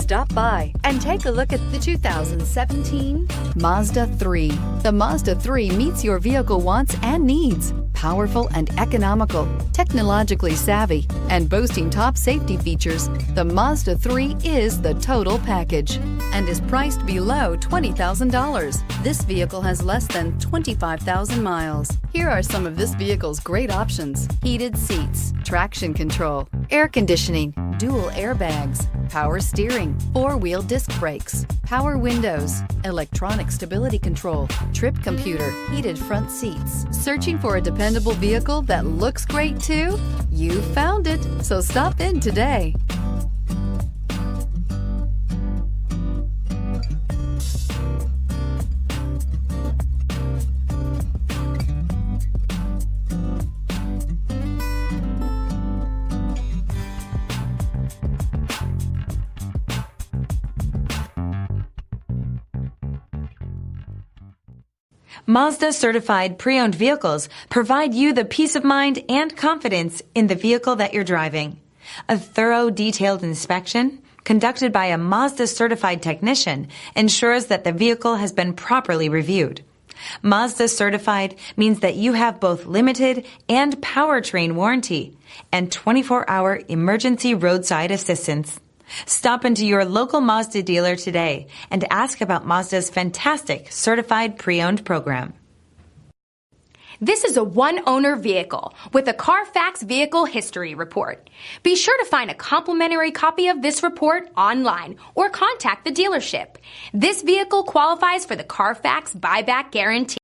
Stop by and take a look at the 2017 Mazda 3. The Mazda 3 meets your vehicle wants and needs. Powerful and economical, technologically savvy, and boasting top safety features, the Mazda 3 is the total package and is priced below $20,000. This vehicle has less than 25,000 miles. Here are some of this vehicle's great options: heated seats, traction control, air conditioning, dual airbags, power steering, four-wheel disc brakes, power windows, electronic stability control, trip computer, heated front seats. Searching for a dependable vehicle that looks great too? You found it, so stop in today. Mazda certified pre-owned vehicles provide you the peace of mind and confidence in the vehicle that you're driving. A thorough, detailed inspection conducted by a Mazda certified technician ensures that the vehicle has been properly reviewed. Mazda certified means that you have both limited and powertrain warranty and 24-hour emergency roadside assistance. Stop into your local Mazda dealer today and ask about Mazda's fantastic certified pre-owned program. This is a one-owner vehicle with a CARFAX Vehicle History Report. Be sure to find a complimentary copy of this report online or contact the dealership. This vehicle qualifies for the CARFAX Buyback Guarantee.